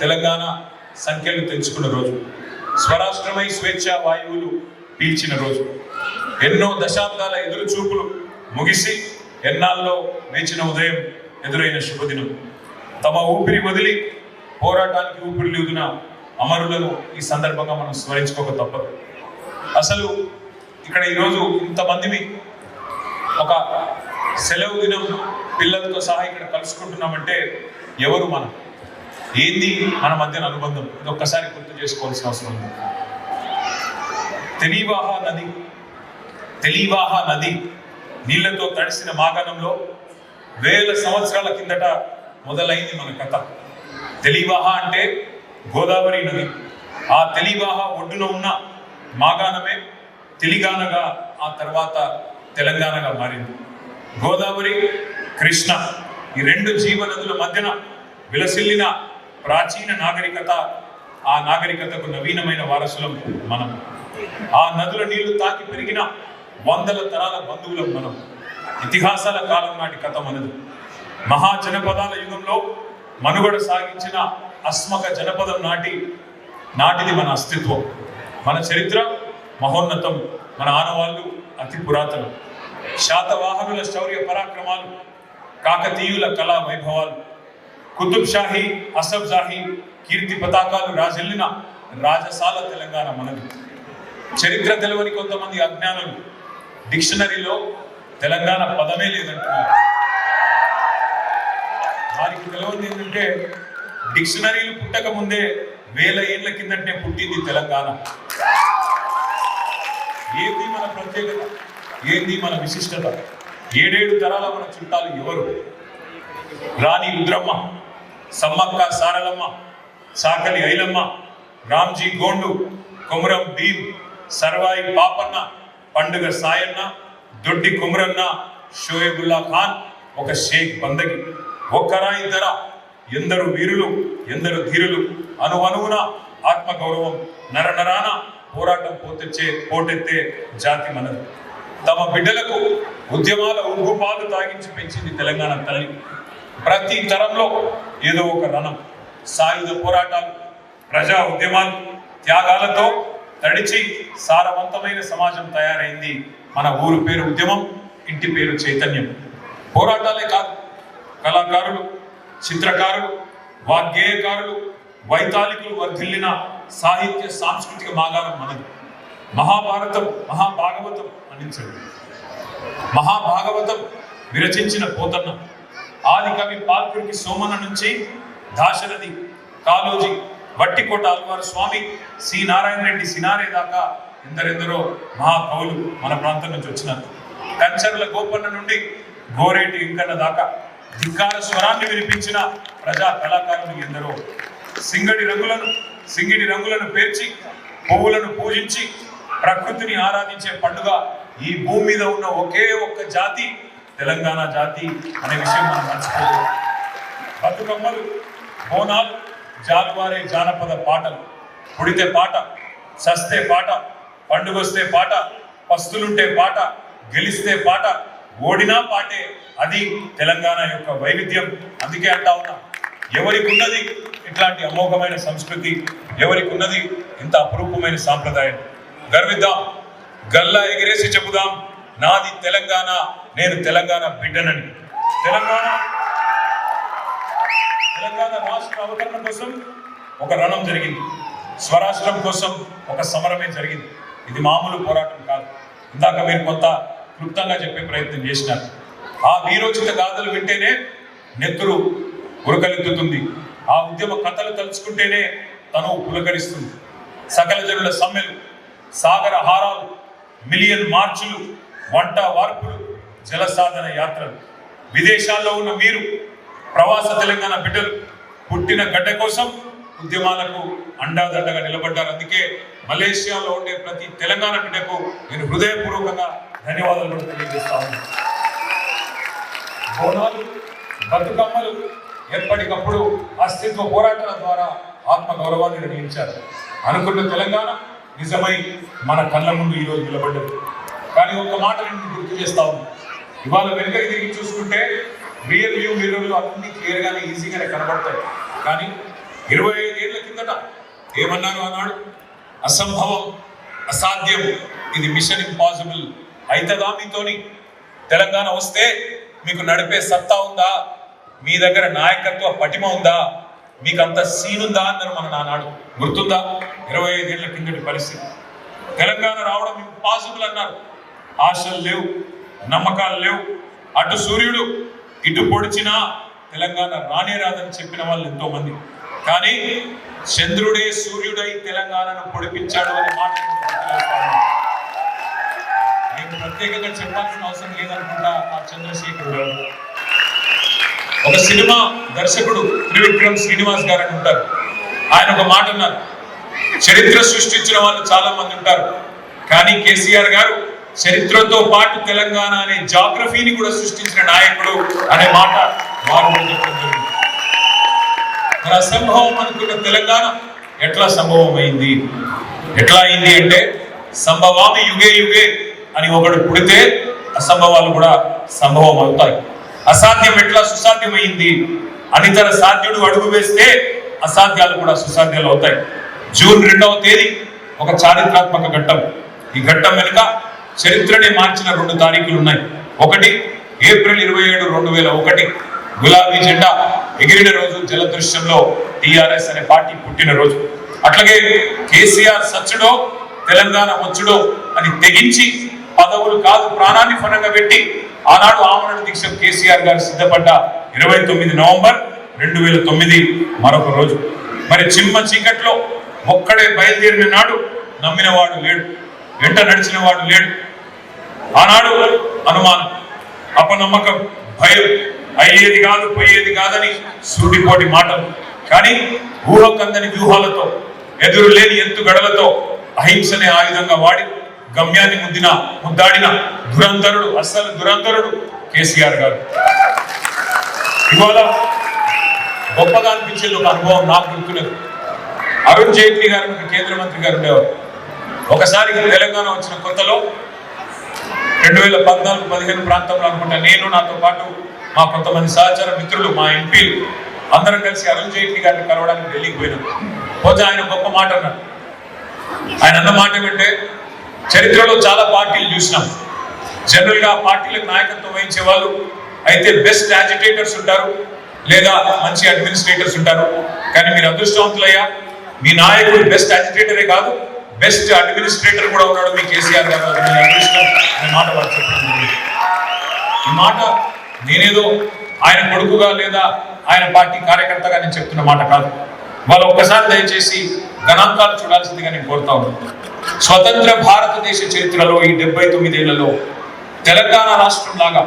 తెలంగాణ సంఖ్యలు తెంచుకున్న రోజు, స్వరాష్ట్రమై స్వేచ్ఛా వాయువులు పీల్చిన రోజు, ఎన్నో దశాబ్దాల ఎదురు చూపులు ముగిసి ఎన్నాళ్ళలో వేచిన ఉదయం ఎదురైన శుభదినం. తమ ఊపిరి వదిలి పోరాటానికి ఊపిరిలుదిన అమరులను ఈ సందర్భంగా మనం స్మరించుకోక తప్పదు. అసలు ఇక్కడ ఈరోజు ఇంతమందిని ఒక సెలవు దినం పిల్లలతో సహా ఇక్కడ కలుసుకుంటున్నామంటే ఎవరు మనం, ఏంది మన మధ్యన అనుబంధం, ఇది ఒక్కసారి గుర్తు చేసుకోవాల్సిన అవసరం ఉంది. తెలివాహ నది నీళ్లతో తడిసిన మాగాణంలో వేల సంవత్సరాల కిందట మొదలైంది మన కథ. తెలివాహ అంటే గోదావరి నది. ఆ తెలివాహ ఒడ్డున ఉన్న మాగాణమే తెలిగానగా ఆ తర్వాత తెలంగాణగా మారింది. గోదావరి, కృష్ణ ఈ రెండు జీవనదుల మధ్యన విలసిల్లిన ప్రాచీన నాగరికత, ఆ నాగరికతకు నవీనమైన వారసులం మనం. ఆ నదుల నీళ్లు తాకి పెరిగిన వందల తరాల బంధువులం మనం. ఇతిహాసాల కాలం నాటి కథ మనది. మహాజనపదాల యుగంలో మనుగడ సాగించిన అస్మక జనపదం నాటిది మన అస్తిత్వం. మన చరిత్ర మహోన్నతం, మన ఆనవాళ్ళు అతి పురాతనం. శాతవాహనుల శౌర్య పరాక్రమాలు, కాకతీయుల కళా వైభవాలు, కుతుబ్ షాహీ, అసఫ్ జాహీ కీర్తి పతాకాలు రాజెల్లిన రాజసాల తెలంగాణ మనది. చరిత్ర తెలవని కొంతమంది అజ్ఞానులు డిక్షనరీలో తెలంగాణ పదమే లేదంటున్నారు. వారికి తెలవని ఏంటంటే డిక్షనరీలు పుట్టక ముందే 1000 ఏళ్ల కిందటే పుట్టింది తెలంగాణ. ఏంది మన ప్రత్యేకత, ఏంది మన విశిష్టత, 7 తరాల మన చుట్టాలు ఎవరు? రాణి రుద్రమ్మ, సమ్మక్క సారలమ్మ, సాకలి ఐలమ్మ, రామ్జీ గోండు, కొమరం భీమ్, సర్వాయి పాపన్న, పండుగ సాయన్న, దొడ్డి కుమరన్న, షోయబుల్లా ఖాన్, ఒక షేక్ బందగి. ఒక్కరా ఇద్దరా, ఎందరు వీరులు, ఎందరు ధీరులు, అనువనువున ఆత్మగౌరవం, నరనరాన పోరాటం పోటెత్తే జాతి మనది. తమ బిడ్డలకు ఉద్యమాల ఉగ్గుపాలు తాగించి పెంచింది తెలంగాణ తల్లి. ప్రతి తరంలో ఏదో ఒక రణం, సాయుధ పోరాటాలు, ప్రజా ఉద్యమాలు, త్యాగాలతో తడిచి సారవంతమైన సమాజం తయారైంది మన ఊరు పేరు ఉద్యమం, ఇంటి పేరు చైతన్యం. పోరాటాలే కాదు, కళాకారులు, చిత్రకారులు, వాగ్గేయకారులు, వైతాళికులు వర్ధిల్లిన సాహిత్య సాంస్కృతిక మాగాణం మనది. మహాభారతం, మహాభాగవతం అందించండి. మహాభాగవతం విరచించిన పోతన్న, ఆది కవి పాల్కురికి సోమన్న నుంచి దాశరథి, కాళోజీ, వట్టికోట అల్వారు స్వామి, సి నారాయణ రెడ్డి సినారే దాకా ఎందరెందరో మహాకవులు మన ప్రాంతం నుంచి వచ్చినారు. కంచర్ల గోపన్న నుండి గోరేటి ఇంకన్న దాకా ధిక్కార స్వరాన్ని వినిపించిన ప్రజా కళాకారులు ఎందరో. సింగిడి రంగులను పేర్చి పువ్వులను పూజించి ప్రకృతిని ఆరాధించే పండుగ ఈ భూమి మీద ఉన్న ఒకే ఒక్క జాతి తెలంగాణ జాతి అనే విషయం మనం మర్చిపోదు. బతుకమ్మలు, బోనాలు, జాలువారే జానపద పాటలు, పుడితే పాట, సస్తే పాట, పండుగొస్తే పాట, పస్తులుంటే పాట, గెలిస్తే పాట, ఓడినా పాటే. అది తెలంగాణ యొక్క వైవిధ్యం. అందుకే అంటా ఉన్నా, ఎవరికి ఉన్నది ఇట్లాంటి అమోఘమైన సంస్కృతి, ఎవరికి ఉన్నది ఇంత అపురూపమైన సాంప్రదాయం. గర్విద్దాం, గల్లా ఎగిరేసి చెబుదాం, నాది తెలంగాణ, నేను తెలంగాణ బిడ్డనని. తెలంగాణ రాష్ట్ర అవతరణ కోసం ఒక రణం జరిగింది, స్వరాష్ట్రం కోసం ఒక సమరమే జరిగింది. ఇది మామూలు పోరాటం కాదు. ఇందాక మీరు కొంత క్లుప్తంగా చెప్పే ప్రయత్నం చేసినారు. ఆ వీరోచిత గాథలు వింటేనే నెత్తురు ఉరకలెత్తుతుంది. ఆ ఉద్యమ కథలు తలుచుకుంటేనే తను పులకరిస్తుంది. సకల జనుల సమ్మెలు, సాగర హారాలు, మిలియన్ మార్చులు, వంట వార్పులు, జలసాధన యాత్రలు. విదేశాల్లో ఉన్న మీరు ప్రవాస తెలంగాణ బిడ్డలు పుట్టిన గడ్డ కోసం ఉద్యమాలకు అండాదండగా నిలబడ్డారు. అందుకే మలేషియాలో ఉండే ప్రతి తెలంగాణ బిడ్డకు నేను హృదయపూర్వకంగా ధన్యవాదాలు తెలియజేస్తా ఉన్నాను. బోనాలు, బతుకమ్మలు ఎప్పటికప్పుడు అస్తిత్వ పోరాటాల ద్వారా ఆత్మగౌరవాన్ని నిర్ణయించారు. అనుకున్న తెలంగాణ నిజమై మన కళ్ళ ముందు ఈరోజు నిలబడ్డది. కానీ ఒక మాట నేను గుర్తు చేస్తా ఉన్నాను. ఇవాళ వెనుకకి తిరిగి చూసుకుంటే రియల్ వ్యూ మిర్రర్లు అన్ని క్లియర్గానే ఈజీగానే కనబడతాయి. కానీ 25 ఏళ్ల కిందట ఏమన్నారు ఆనాడు? అసంభవం, అసాధ్యం, ఇది మిషన్ ఇంపాసిబుల్. అయితదా మీతోని? తెలంగాణ వస్తే మీకు నడిపే సత్తా ఉందా? మీ దగ్గర నాయకత్వ పటిమ ఉందా? మీకు అంత సీన్ ఉందా అన్నారు మన నానాడు. గుర్తుందా? 25 ఏళ్ల కిందటి పరిస్థితి. తెలంగాణ రావడం ఇంపాసిబుల్ అన్నారు. ఆశలు లేవు, నమ్మకాలు లేవు. అటు సూర్యుడు ఇటు పొడిచినా తెలంగాణ రానే రాదని చెప్పిన వాళ్ళు ఎంతో మంది. కానీ చంద్రుడే సూర్యుడై తెలంగాణను పొడిపించాడు అనే మాట నేను ప్రత్యేకంగా చెప్పాల్సిన అవసరం లేదనుకుంటా. ఆ చంద్రశేఖరుడు ఒక సినిమా దర్శకుడు త్రివిక్రమ్ శ్రీనివాస్ గారు అని ఉంటారు. ఆయన ఒక మాట అన్నారు, చరిత్ర సృష్టించిన వాళ్ళు చాలా మంది ఉంటారు, కానీ కేసీఆర్ గారు చరిత్రతో పాటు తెలంగాణ అనే జాగ్రఫీని కూడా సృష్టించిన నాయకుడు అనే మాట వారు కూడా చెప్పడం జరిగింది. మరి అసంభవం అనుకున్న తెలంగాణ ఎట్లా సంభవం అయింది? ఎట్లా అయింది అంటే, సంభవామి యుగే యుగే అని ఒకడు పుడితే అసంభవాలు కూడా సంభవం అవుతాయి. అసాధ్యం ఎట్లా సుసాధ్యమైంది? అనితర సాధ్యుడు అడుగు వేస్తే అసాధ్యాలు కూడా సుసాధ్యాలు అవుతాయి. జూన్ 2వ తేదీ ఒక చారిత్రాత్మక ఘట్టం. ఈ ఘట్టం వెనుక చరిత్రనే మార్చిన 2 తారీఖులు ఉన్నాయి. ఒకటి ఏప్రిల్ 27, 2001 గులాబీ జెండా ఎగిరిన రోజు, జలదృశ్యంలో టిఆర్ఎస్ అనే పార్టీ పుట్టిన రోజు. అట్లాగే కేసీఆర్ సచ్చుడో తెలంగాణ వచ్చుడో అని తెగించి పదవులు కాదు ప్రాణాన్ని ఫలంగా పెట్టి ఆనాడు ఆమరణ దీక్ష కేసీఆర్ గారు సిద్ధపడ్డ 29 నవంబర్ 2009 మరొక రోజు. మరి చిమ్మ చీకట్లో ఒక్కడే బయలుదేరిన నాడు నమ్మిన వాడు లేడు, వెంట నడిచిన వాడు లేడు. ఆనాడు అనుమానం, అపనమ్మకం, భయం, అయ్యేది కాదు పోయేది కాదని సూటిపోటి మాటలు. కానీ ఊహకందని వ్యూహాలతో, ఎదురు లేని ఎత్తుగడలతో అహింసనే ఆయుధంగా వాడి గమ్యాన్ని ముద్దాడిన దురంధరుడు, అస్సలు దురంధరుడు కేసీఆర్ గారు. ఇవాళ గొప్పగా అనిపించేది ఒక అనుభవం నాకు గుర్తున్నది. అరుణ్ జైట్లీ గారు కేంద్ర మంత్రి గారు ఉండేవారు. ఒకసారి తెలంగాణ వచ్చిన కొత్తలో 2014-15 ప్రాంతంలో అనుకుంటా, నేను నాతో పాటు మా కొంతమంది సహచర మిత్రులు, మా ఎంపీలు అందరం కలిసి అరుణ్ జైట్లీ గారిని కలవడానికి ఢిల్లీకి పోయినాం. పోతే ఆయన గొప్ప మాట అన్నారు. ఆయన అన్న మాట ఏమంటే, చరిత్రలో చాలా పార్టీలు చూసినాం. జనరల్ గా పార్టీలకు నాయకత్వం వహించే వాళ్ళు అయితే బెస్ట్ యాజిటేటర్స్ ఉంటారు, లేదా మంచి అడ్మినిస్ట్రేటర్స్ ఉంటారు. కానీ మీరు అదృష్టవంతులయ్యా, మీ నాయకుడు బెస్ట్ యాజిటేటరే కాదు, బెస్ట్ అడ్మినిస్ట్రేటర్ కూడా ఉన్నాడు మీ కేసీఆర్ గారు. అదృష్టం అనే మాట వాళ్ళు చెప్పడం. ఈ మాట నేనేదో ఆయన కొడుకుగా లేదా ఆయన పార్టీ కార్యకర్తగా నేను చెప్తున్న మాట కాదు. వాళ్ళు ఒక్కసారి దయచేసి గణాంకాలు చూడాల్సిందిగా నేను కోరుతా ఉన్నాను. స్వతంత్ర భారతదేశ చరిత్రలో ఈ 79 ఏళ్లలో తెలంగాణ రాష్ట్రం లాగా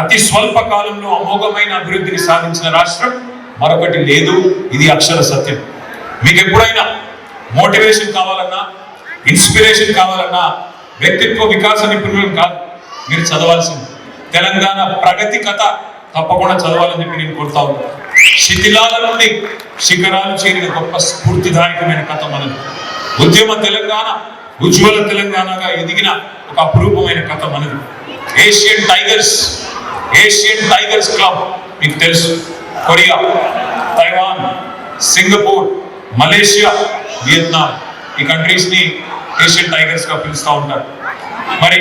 అతి స్వల్ప కాలంలో అమోఘమైన అభివృద్ధిని సాధించిన రాష్ట్రం మరొకటి లేదు. ఇది అక్షర సత్యం. మీకు ఎప్పుడైనా మోటివేషన్ కావాలన్నా, ఇన్స్పిరేషన్ కావాలన్నా వ్యక్తిత్వ వికాస నిపుణులు కాదు, మీరు చదవాల్సింది తెలంగాణ ప్రగతి కథ తప్పకుండా చదవాలని చెప్పి నేను కోరుతా ఉన్నాను. శిథిలాల నుండి శిఖరాలు చేరిన గొప్ప స్ఫూర్తిదాయకమైన కథ మనది. ఉద్యమ తెలంగాణ, ఉజ్వల తెలంగాణగా ఎదిగిన ఒక అపురూపమైన కథ మనది. ఏషియన్ టైగర్స్ క్లబ్ మీకు తెలుసు. Korea, Taiwan, Singapore, Malaysia, Vietnam, ఈ కంట్రీస్ ని ఏషియన్ టైగర్స్ గా పిలుస్తూ ఉంటారు. మరి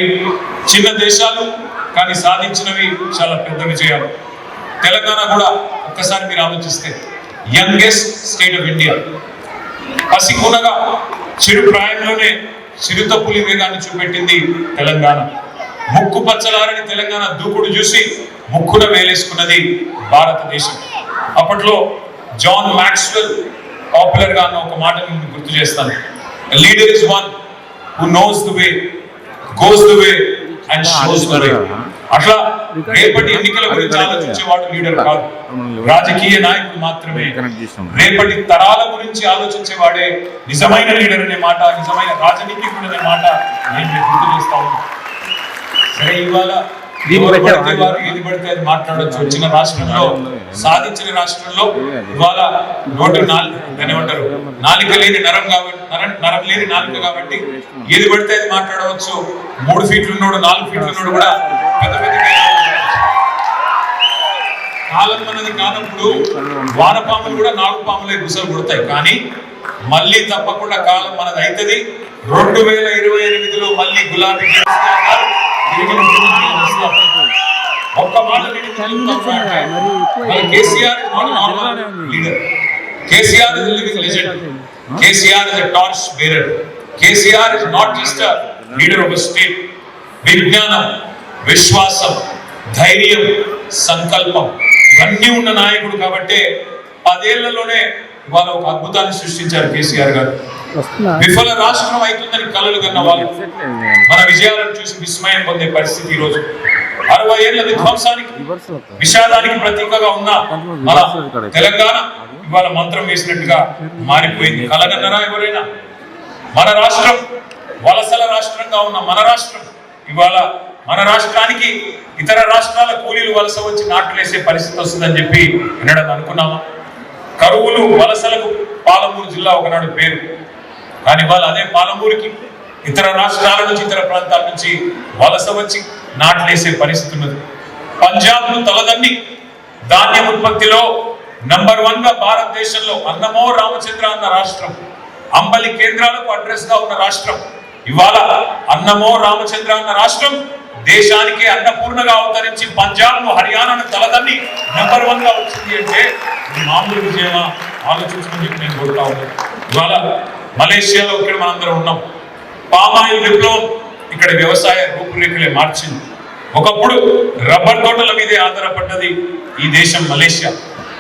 చిన్న దేశాలు కానీ సాధించినవి చాలా పెద్ద విజయాలు. తెలంగాణ కూడా ఒక్కసారి మీరు ఆలోచిస్తే యంగెస్ట్ స్టేట్ ఆఫ్ ఇండియా. పసికూనగా చిరు ప్రాయంలోనే చిరుతపులి వేగాన్ని చూపెట్టింది తెలంగాణ. ముక్కు పచ్చలారని తెలంగాణ దూకుడు చూసి ముక్కున వేలేసుకున్నది భారతదేశం. అప్పట్లో జాన్ మ్యాక్స్వెల్ పాపులర్ గా అన్న ఒక మాట నేను గుర్తు చేస్తాను. Leader is one who knows the way, goes the way and shows the way. అట్లా రేపటి ఎన్నికల గురించి ఆలోచించేవాడు లీడర్ కాదు, రాజకీయ నాయకుడు మాత్రమే. రేపటి తరాల గురించి ఆలోచించేవాడే నిజమైన లీడర్ అనే మాట, నిజమైన రాజనీతికుడు అనే మాట నేను గుర్తు చేస్తా ఉన్నాను. సరే, ఇవాళ ఏది పడితే అది మాట్లాడచ్చు. వచ్చిన రాష్ట్రంలో, సాధించిన రాష్ట్రంలో ఇవాళ ఏమంటారు, నాలిక లేని నరం లేని నాలుక కాబట్టి ఏది పడితే అది మాట్లాడవచ్చు. 3 ఫీట్లు ఉన్నాడు, 4 ఫీట్లు ఉన్నాడు కూడా పెద్ద పెద్ద కాలం అన్నది కానప్పుడు వానపాములు కూడా నాలుగు పాములే గుసలు కొడతాయి. కానీ మళ్ళీ తప్పకుండా కాలం మనది అవుతుంది. 2028లో మళ్ళీ గులాబీ ఒక్క మాట KCR leader, KCR is a living legend. KCR is a torch bearer. KCR is not just a leader of a state. విజ్ఞానం, విశ్వాసం, ధైర్యం, సంకల్పం ఇవన్నీ ఉన్న నాయకుడు కాబట్టి 10 ఏళ్లలోనే ఇవాళ ఒక అద్భుతాన్ని సృష్టించారు కేసీఆర్ గారు. విఫల రాష్ట్రం అవుతుందని కలలు కన్న వాళ్ళు మన విజయాలను చూసి విస్మయం పొందే పరిస్థితి ఈ రోజు. 60 ఏళ్ల విధ్వంసానికి, విషాదానికి ప్రతీకగా ఉన్న మన తెలంగాణ ఇవాళ మంత్రం వేసినట్టుగా మారిపోయింది. కలగన్నరా ఎవరైనా? మన రాష్ట్రం వలసల రాష్ట్రంగా ఉన్న మన రాష్ట్రం ఇవాళ మన రాష్ట్రానికి ఇతర రాష్ట్రాల కూలీలు వలస వచ్చి నాట్లేసే పరిస్థితి వస్తుందని చెప్పి వినడం అనుకున్నామా? కరువులు వలసలకు పాలమూరు జిల్లా ఒకనాడు పేరు. కానీ ఇవాళ అదే పాలమూరుకి ఇతర రాష్ట్రాల నుంచి, ఇతర ప్రాంతాల నుంచి వలస వచ్చి నాట్లేసే పరిస్థితి ఉన్నది. పంజాబ్ను తలదన్ని ధాన్యం ఉత్పత్తిలో నంబర్ 1 గా భారతదేశంలో అన్నమో రామచంద్ర అన్న రాష్ట్రం, అంబలి కేంద్రాలకు అడ్రస్ గా ఉన్న రాష్ట్రం ఇవాళ అన్నమో రామచంద్ర అన్న రాష్ట్రం దేశానికి అన్నపూర్ణగా అవతరించి పంజాబ్ హర్యానాను తలదన్ని నంబర్ 1 గా వచ్చింది అంటే ఇది మామూలు విజయమా? ఆలోచించమని చెప్పి నేను కోరుతా ఉన్నాను. ఇవాళ మలేషియాలో ఇక్కడ మనందరం ఉన్నాం. పామాయిల్ విప్లవం ఇక్కడ వ్యవసాయ రూపురేఖలే మార్చింది. ఒకప్పుడు రబ్బర్ తోటల మీదే ఆధారపడ్డది ఈ దేశం మలేషియా.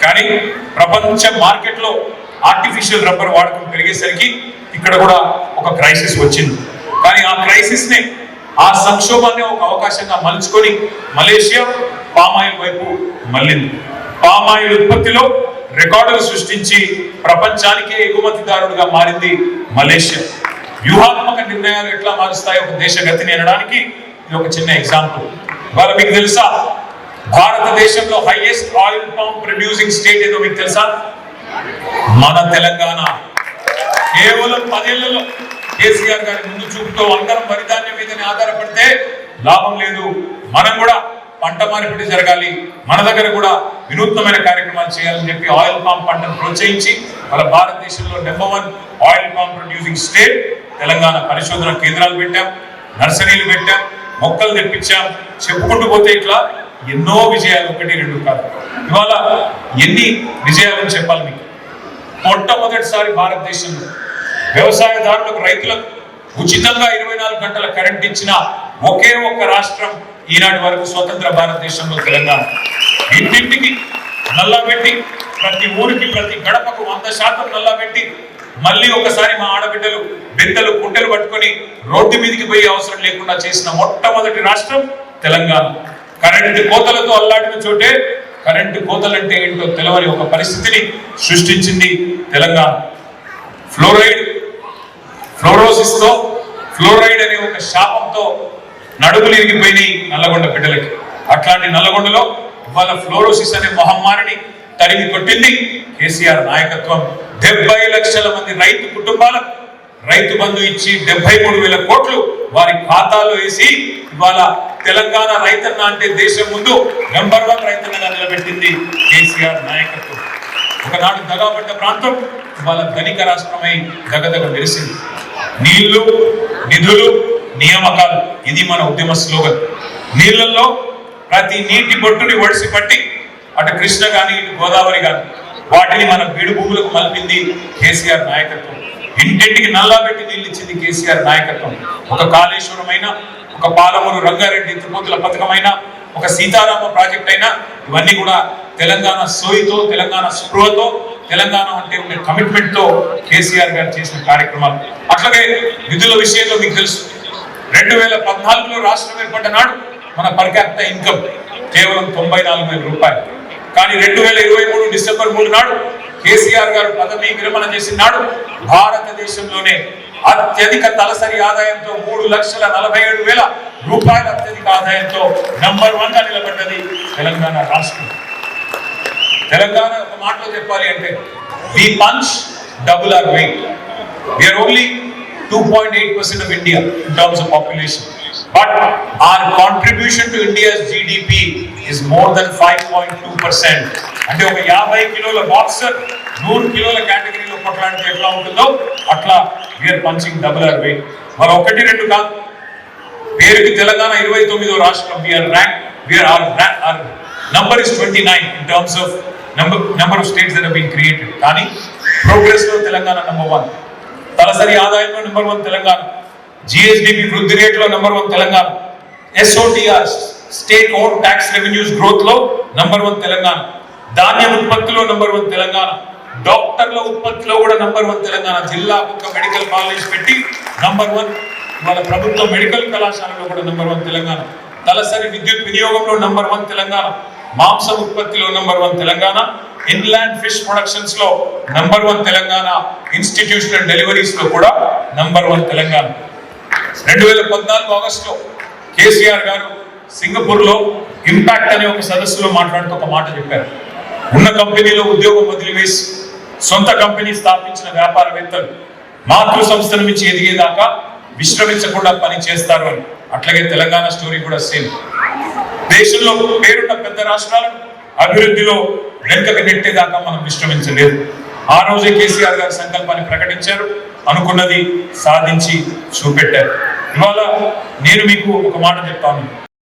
కానీ ప్రపంచ మార్కెట్లో ఆర్టిఫిషియల్ రబ్బర్ వాడకం పెరిగేసరికి ఇక్కడ కూడా ఒక క్రైసిస్ వచ్చింది. కానీ ఆ క్రైసిస్ ని, ఆ సంక్షోభాన్ని ఒక అవకాశంగా మలుచుకొని మలేషియా పామాయిల్ వైపు మళ్ళింది. పామాయిల్ ఉత్పత్తిలో రికార్డులు సృష్టించి ప్రపంచానికే ఎగుమతిదారుడుగా మారింది మలేషియా. వ్యూహాత్మక నిర్ణయాలు ఎట్లా మారుస్తాయి ఒక దేశ గతిని అనడానికి ఇది ఒక చిన్న ఎగ్జాంపుల్. ఇవాళ మీకు తెలుసా భారతదేశంలో highest oil palm producing state ఏదో మీకు తెలుసా? మన తెలంగాణ. కేవలం 10 ఏళ్లలో కేసీఆర్ గారి ముందు చూపుతో అందరం వరిధాన్యం మీదనే ఆధారపడితే లాభం లేదు. మనం కూడా పంట మార్పిడి జరగాలి, మన దగ్గర కూడా వినూత్నమైన కార్యక్రమాలు చేయాలని చెప్పి ఆయిల్ పామ్ పంటను ప్రోత్సహించి మన భారతదేశంలో number 1 oil palm producing state Telangana. పరిశోధన కేంద్రాలు పెట్టాం, నర్సరీలు పెట్టాం, మొక్కలు తెప్పించాం. చెప్పుకుంటూ పోతే ఇట్లా ఎన్నో విజయాలు, 1, 2 కాదు. ఇవాళ ఎన్ని విజయాలని చెప్పాలి మీకు? మొట్టమొదటిసారి భారతదేశంలో వ్యవసాయదారులకు, రైతులకు ఉచితంగా 24 గంటల కరెంట్ ఇచ్చిన ఒకే ఒక్క రాష్ట్రం ఈనాటి వరకు స్వతంత్ర భారతదేశంలో తెలంగాణ. ఇంటింటికి నల్లా పెట్టి, ప్రతి ఊరికి, ప్రతి గడపకు 100% నల్లా పెట్టి, మళ్ళీ ఒకసారి మా ఆడబిడ్డలు బిందెలు కుంటలు పట్టుకొని రోడ్డు మీదకి పోయే అవసరం లేకుండా చేసిన మొట్టమొదటి రాష్ట్రం తెలంగాణ. కరెంటు కోతలతో అల్లాడిన చోటే కరెంటు కోతలంటే ఏంటో తెలవని ఒక పరిస్థితిని సృష్టించింది తెలంగాణ. ఫ్లోరోసిస్ తో, ఫ్లోరైడ్ అనే ఒక శాపంతో నడుములు ఇరిగిపోయినాయి నల్లగొండ బిడ్డలకి. అట్లాంటి నల్లగొండలో ఇవాళ ఫ్లోరోసిస్ అనే మహమ్మారిని తరిమి కొట్టింది కేసీఆర్ నాయకత్వం. 70 లక్షల మంది రైతు కుటుంబాలకు రైతు బంధు ఇచ్చి 73,000 కోట్లు వారి ఖాతాలో వేసి ఇవాళ తెలంగాణ రైతన్న అంటే దేశం ముందు నంబర్ 1 రైతన్నగా నిలబెట్టింది కేసీఆర్ నాయకత్వం. ఒకనాడు దగాపడ్డ ప్రాంతం ఇవాళ ధనిక రాష్ట్రమై దగదగ మెరిసింది. నీళ్లు, నిధులు, నియామకాలు, ఇది మన ఉద్యమ స్లోగన్. నీళ్లలో ప్రతి నీటి బొట్టుని ఒడిసి పట్టి అటు కృష్ణ కానీ, ఇటు గోదావరి కానీ వాటిని మన బీడు భూములకు మలిపింది కేసీఆర్ నాయకత్వం. ఇంటింటికి నల్లా పెట్టి నీళ్ళు ఇచ్చింది కేసీఆర్ నాయకత్వం. ఒక కాళేశ్వరమైన, ఒక పాలమూరు రంగారెడ్డి ఎత్తిపోతుల పథకమైన, ఒక సీతారామ ప్రాజెక్ట్ అయినా ఇవన్నీ కూడా తెలంగాణ సోయితో, తెలంగాణ స్పృహతో, తెలంగాణ అంటే ఉండే కమిట్మెంట్ తో కేసీఆర్ గారు చేసిన కార్యక్రమాలు. అట్లాగే నిధుల విషయంలో మీకు తెలుసు, 2014లో రాష్ట్రం ఏర్పడ్డ నాడు మన పర్ క్యాపిటల్ ఇన్కమ్ కేవలం 94,000 రూపాయలు. కానీ 2023 డిసెంబర్ 3 నాడు కేసీఆర్ గారు పదవి విరమణ చేసిన నాడు భారతదేశంలోనే అత్యధిక తలసరి ఆదాయంతో 3,47,000 రూపాయల అత్యధిక ఆదాయంతో నంబర్ 1 గా నిలబడ్డది తెలంగాణ రాష్ట్రం. తెలంగాణ ఒక మాటలో చెప్పాలి అంటే we punch double our weight. We are only 2.8% of India in terms of population. but our contribution to India's GDP is more than 5.2%. అంటే ఒక 50 కిలోల బాక్సర్ 100 కిలోల కేటగిరీలో కొట్లాడితే ఎట్లా ఉంటుందో అట్లా we are punching double our weight. మరి ఒకటి రెండు కాదు, పేరుకి తెలంగాణ 29వ రాష్ట్రం. our number is 29 in terms of number of states that have been created. కానీ ప్రోగ్రెస్ లో తెలంగాణ నంబర్ 1, తలసరి ఆదాయంలో నంబర్ 1 తెలంగాణ, జిఎస్డిపి వృద్ధి రేట్లో number 1 Telangana, SOTR state own tax revenues growth లో నంబర్ 1 తెలంగాణ, ధాన్యం ఉత్పత్తిలో నంబర్ 1 తెలంగాణ, డాక్టర్ల ఉత్పత్తిలో కూడా నంబర్ 1 తెలంగాణ, జిల్లా ఒక మెడికల్ కాలేజ్ పెట్టి నంబర్ 1, వాళ్ళ ప్రభుత్వ మెడికల్ కళాశాలలో కూడా నంబర్ 1 తెలంగాణ, తలసరి విద్యుత్ వినియోగంలో నంబర్ 1 తెలంగాణ, మాంసం ఉత్పత్తిలో number 1 Telangana, inland fish productions లో నంబర్ 1 తెలంగాణ, ఇన్స్టిట్యూషనల్ డెలివరీస్ లో కూడా నంబర్ 1 తెలంగాణ. 2014 ఆగస్టులో కేసీఆర్ గారు సింగపూర్ లో ఇంపాక్ట్ అనే ఒక సదస్సులో మాట్లాడుతూ ఒక మాట చెప్పారు. ఉన్న కంపెనీలో ఉద్యోగం వదిలివేసి సొంత కంపెనీ స్థాపించిన వ్యాపారవేత్తలు మాతృ సంస్థ నుంచి ఎదిగేదాకా విశ్రమించకుండా పని చేస్తారు అని. అట్లాగే తెలంగాణ స్టోరీ కూడా సేమ్. దేశంలో పేరున్న పెద్ద రాష్ట్రాలను అభివృద్ధిలో వెనుకకు నెట్టేదాకా మనం విశ్రమించలేదు. ఆ రోజే కేసీఆర్ గారి సంకల్పాన్ని ప్రకటించారు, అనుకున్నది సాధించి చూపెట్టారు. ఇవాళ నేను మీకు ఒక మాట చెప్తాను.